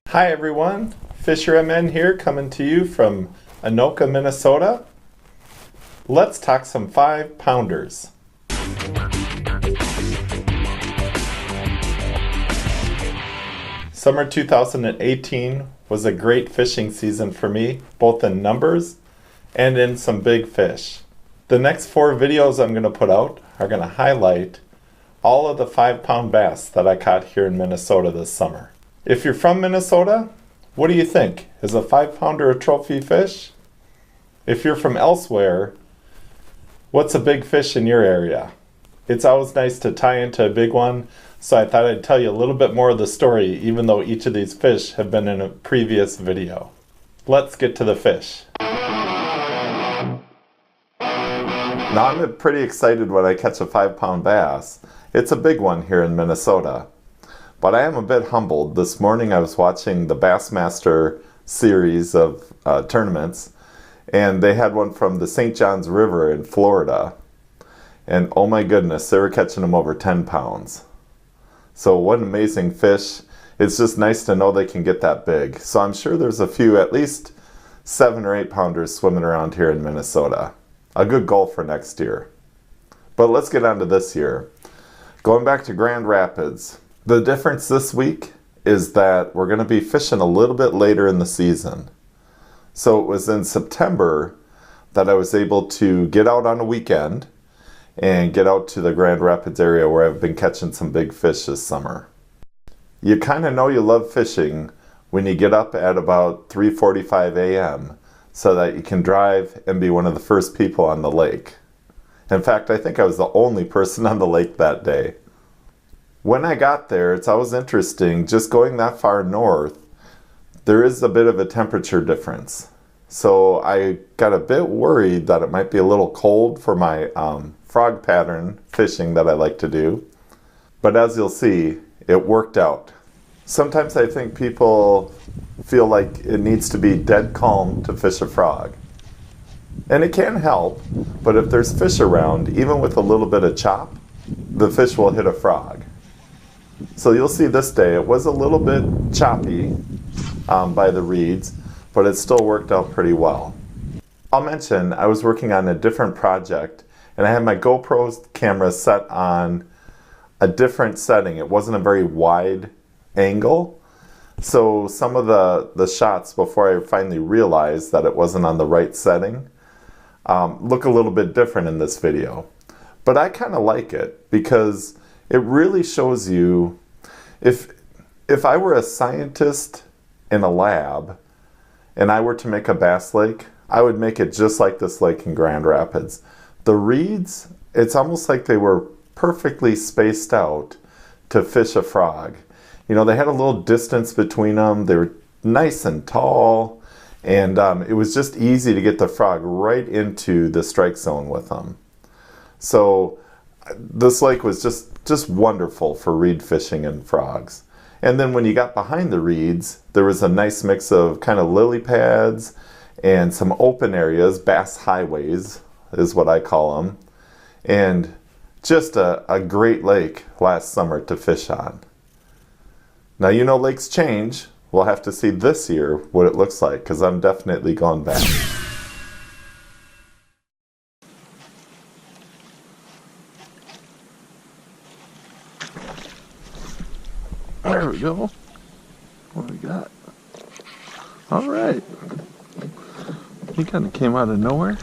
Hi everyone, FisherMN here coming to you from Anoka, Minnesota. Let's talk some 5-pounders. Summer 2018 was a great fishing season for me, both in numbers and in some big fish. The next 4 videos I'm going to put out are going to highlight all of the 5-pound bass that I caught here in Minnesota this summer. If you're from Minnesota, what do you think? Is a 5-pounder a trophy fish? If you're from elsewhere, what's a big fish in your area? It's always nice to tie into a big one, so I thought I'd tell you a little bit more of the story, even though each of these fish have been in a previous video. Let's get to the fish. Now I'm pretty excited when I catch a 5-pound bass. It's a big one here in Minnesota. But I am a bit humbled. This morning I was watching the Bassmaster series of tournaments, and they had one from the St. Johns River in Florida. And oh my goodness, they were catching them over 10 pounds. So what an amazing fish. It's just nice to know they can get that big. So I'm sure there's a few, at least 7 or 8 pounders swimming around here in Minnesota. A good goal for next year. But let's get on to this year. Going back to Grand Rapids. The difference this week is that we're going to be fishing a little bit later in the season. So it was in September that I was able to get out on a weekend and get out to the Grand Rapids area where I've been catching some big fish this summer. You kind of know you love fishing when you get up at about 3:45 a.m. so that you can drive and be one of the first people on the lake. In fact, I think I was the only person on the lake that day. When I got there, it's always interesting, just going that far north, there is a bit of a temperature difference. So I got a bit worried that it might be a little cold for my frog pattern fishing that I like to do. But as you'll see, it worked out. Sometimes I think people feel like it needs to be dead calm to fish a frog. And it can help, but if there's fish around, even with a little bit of chop, the fish will hit a frog. So you'll see this day, it was a little bit choppy by the reeds, but it still worked out pretty well. I'll mention I was working on a different project and I had my GoPro camera set on a different setting. It wasn't a very wide angle. So some of the shots before I finally realized that it wasn't on the right setting look a little bit different in this video. But I kind of like it because it really shows you, if I were a scientist in a lab and I were to make a bass lake, I would make it just like this lake in Grand Rapids. The reeds, it's almost like they were perfectly spaced out to fish a frog. You know, they had a little distance between them. They were nice and tall, and it was just easy to get the frog right into the strike zone with them. So this lake was just wonderful for reed fishing and frogs. And then when you got behind the reeds, there was a nice mix of kind of lily pads and some open areas, bass highways is what I call them, and just a great lake last summer to fish on. Now, you know, lakes change. We'll have to see this year what it looks like, because I'm definitely going back. There we go. What do we got? All right. He kind of came out of nowhere.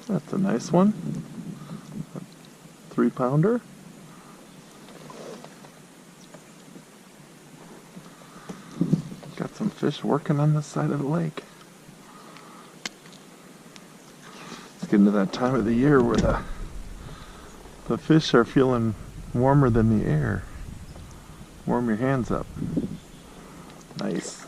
That's a nice one. 3-pounder. Got some fish working on this side of the lake. Getting to that time of the year where the fish are feeling warmer than the air. Warm your hands up. Nice.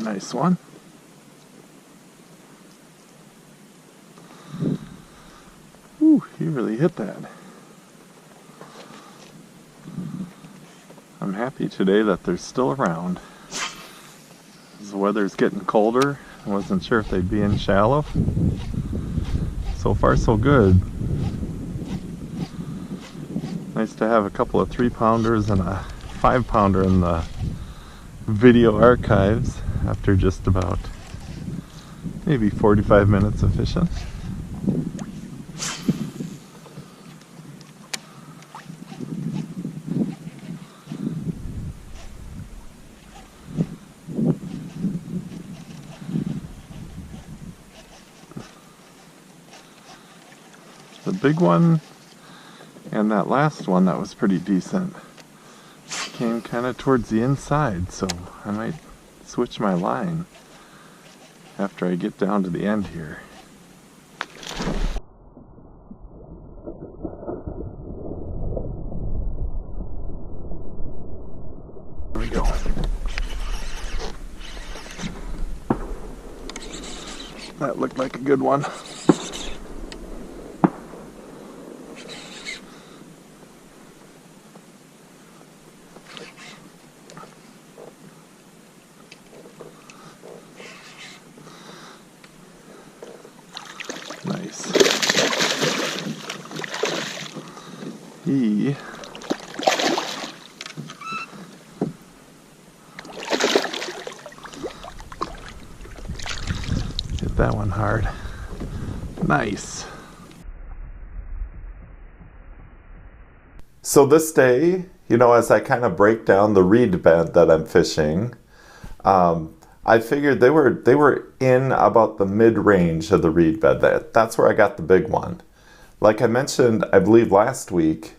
Nice one. Ooh, he really hit that. I'm happy today that they're still around. As the weather's getting colder, I wasn't sure if they'd be in shallow. So far so good. Nice to have a couple of 3-pounders and a 5-pounder in the video archives after just about maybe 45 minutes of fishing. The big one and that last one that was pretty decent came kind of towards the inside, so I might switch my line after I get down to the end here. There we go. That looked like a good one. Nice. He hit that one hard. Nice. So this day, as I kind of break down the reed bed that I'm fishing, I figured they were in about the mid-range of the reed bed. That's where I got the big one. Like I mentioned, I believe last week,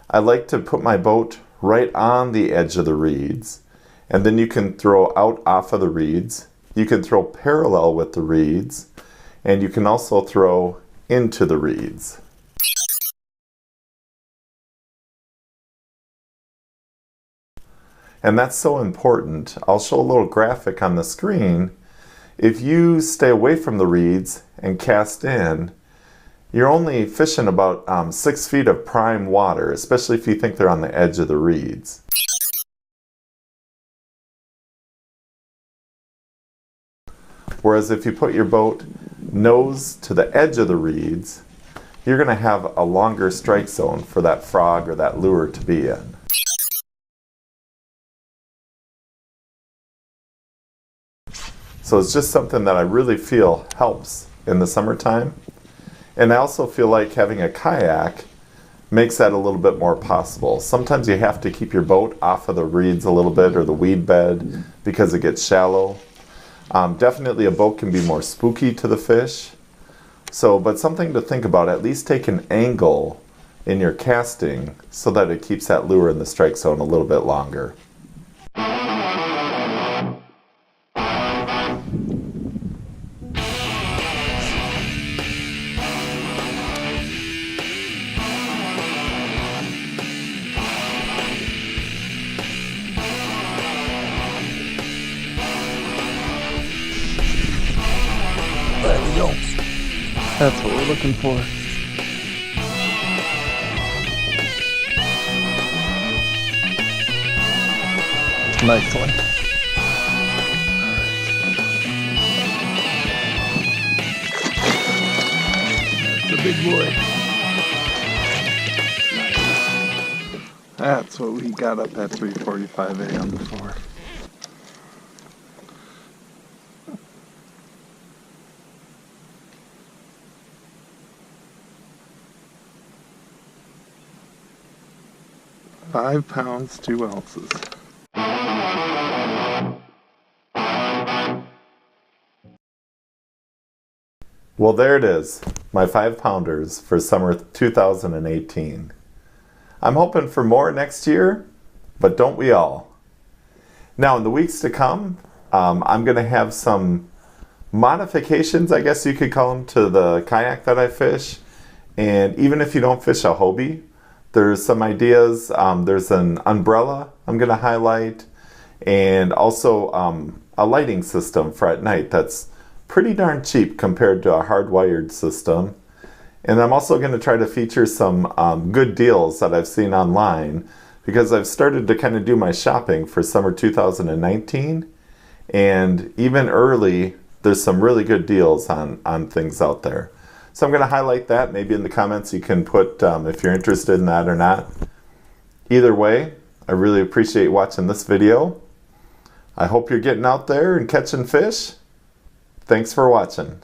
I like to put my boat right on the edge of the reeds, and then you can throw out off of the reeds. You can throw parallel with the reeds, and you can also throw into the reeds. And that's so important. I'll show a little graphic on the screen. If you stay away from the reeds and cast in, you're only fishing about 6 feet of prime water, especially if you think they're on the edge of the reeds. Whereas if you put your boat nose to the edge of the reeds, you're going to have a longer strike zone for that frog or that lure to be in. So it's just something that I really feel helps in the summertime. And I also feel like having a kayak makes that a little bit more possible. Sometimes you have to keep your boat off of the reeds a little bit or the weed bed because it gets shallow. Definitely a boat can be more spooky to the fish. But something to think about, at least take an angle in your casting so that it keeps that lure in the strike zone a little bit longer. There we go. That's what we're looking for. Nice one. That's a big boy. That's what we got up at 3:45 a.m. for. £5 2 ounces. Well, there it is, my 5-pounders for summer 2018. I'm hoping for more next year, but don't we all? Now, in the weeks to come, I'm going to have some modifications, I guess you could call them, to the kayak that I fish. And even if you don't fish a Hobie, there's some ideas. There's an umbrella I'm going to highlight, and also a lighting system for at night that's pretty darn cheap compared to a hardwired system. And I'm also going to try to feature some good deals that I've seen online, because I've started to kind of do my shopping for summer 2019. And even early, there's some really good deals on things out there. So I'm going to highlight that. Maybe in the comments you can put if you're interested in that or not. Either way, I really appreciate watching this video. I hope you're getting out there and catching fish. Thanks for watching.